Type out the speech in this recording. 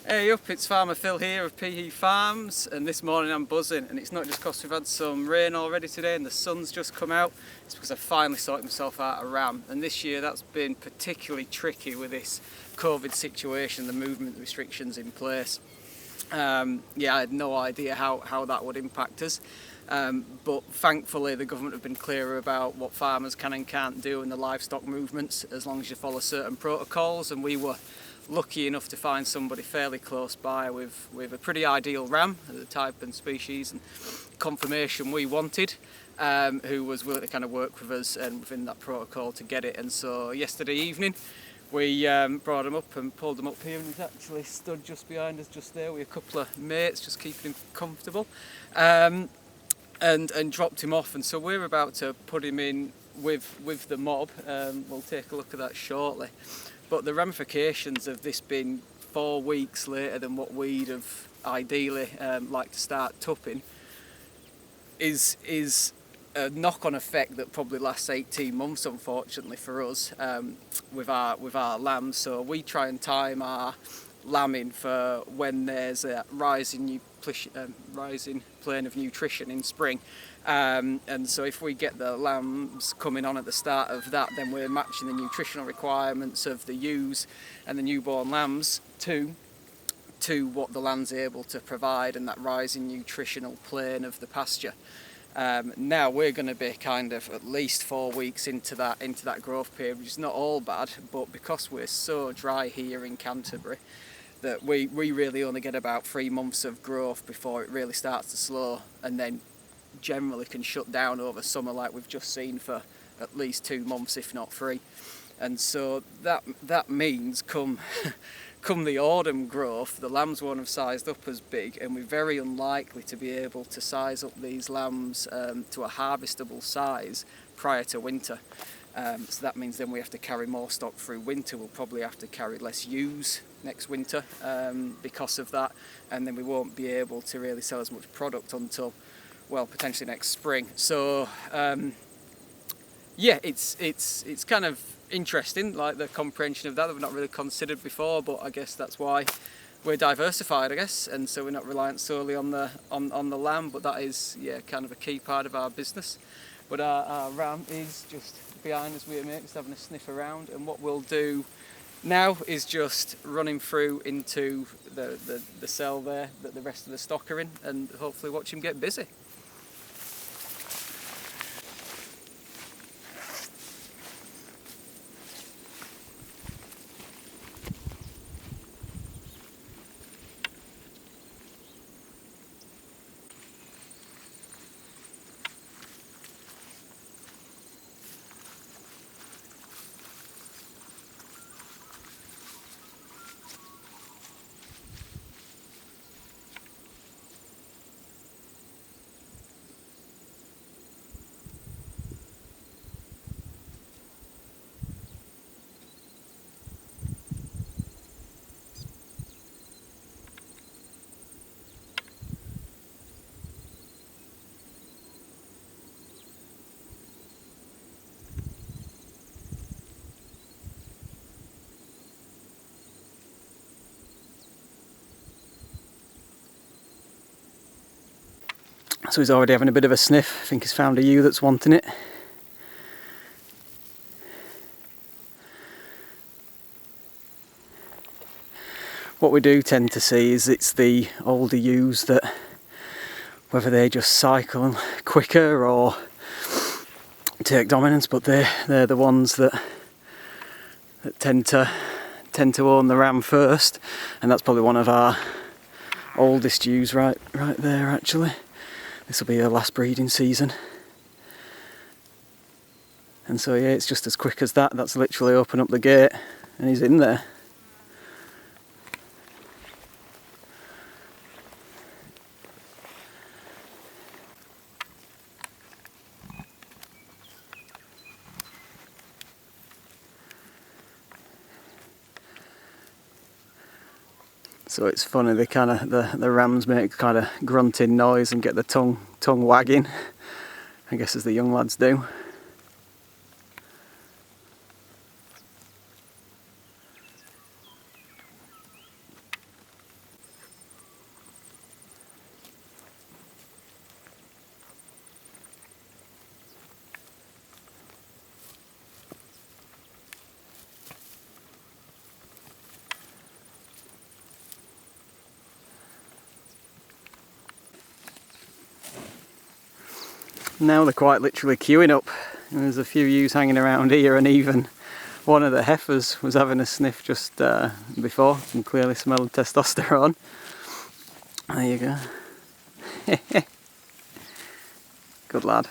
Hey up, it's Farmer Phil here of Peahy Farms, and this morning I'm buzzing, and it's not just because we've had some rain already today and the sun's just come out, it's because I finally sorted myself out a ram, and this year that's been particularly tricky with this COVID situation, the movement restrictions in place. I had no idea how that would impact us, but thankfully the government have been clearer about what farmers can and can't do in the livestock movements as long as you follow certain protocols, and we were lucky enough to find somebody fairly close by with a pretty ideal ram, the type and species and conformation we wanted, who was willing to kind of work with us and within that protocol to get it. And so yesterday evening we brought him up and pulled him up here, and he's actually stood just behind us just there with a couple of mates just keeping him comfortable, and dropped him off. And so we're about to put him in with the mob. We'll take a look at that shortly. But the ramifications of this being 4 weeks later than what we'd have ideally liked to start tupping is a knock-on effect that probably lasts 18 months, unfortunately for us, with our lambs. So we try and time our lambing for when there's a rising plane of nutrition in spring, and so if we get the lambs coming on at the start of that, then we're matching the nutritional requirements of the ewes and the newborn lambs to what the land's able to provide and that rising nutritional plane of the pasture. Now we're going to be kind of at least 4 weeks into that growth period, which is not all bad, but because we're so dry here in Canterbury, that we really only get about 3 months of growth before it really starts to slow, and then generally can shut down over summer like we've just seen for at least 2 months, if not 3. And so that means come the autumn growth, the lambs won't have sized up as big, and we're very unlikely to be able to size up these lambs to a harvestable size prior to winter. So that means then we have to carry more stock through winter. We'll probably have to carry less ewes next winter because of that, and then we won't be able to really sell as much product until, well, potentially next spring. So it's kind of interesting, like the comprehension of that we've not really considered before, but I guess that's why we're diversified, I guess, and so we're not reliant solely on the lamb, but that is kind of a key part of our business. But our ram is just behind us, we're just having a sniff around, and what we'll do now is just run him through into the cell there that the rest of the stock are in, and hopefully watch him get busy. So he's already having a bit of a sniff. I think he's found a ewe that's wanting it. What we do tend to see is it's the older ewes that, whether they just cycle quicker or take dominance, but they're the ones that tend to own the ram first, and that's probably one of our oldest ewes right there actually. This will be her last breeding season. And so yeah, it's just as quick as that. That's literally open up the gate and he's in there. So it's funny, they kind of the rams make kind of grunting noise and get the tongue wagging, I guess, as the young lads do. Now they're quite literally queuing up. And there's a few ewes hanging around here, and even one of the heifers was having a sniff just before. You can clearly smell the testosterone. There you go. Good lad.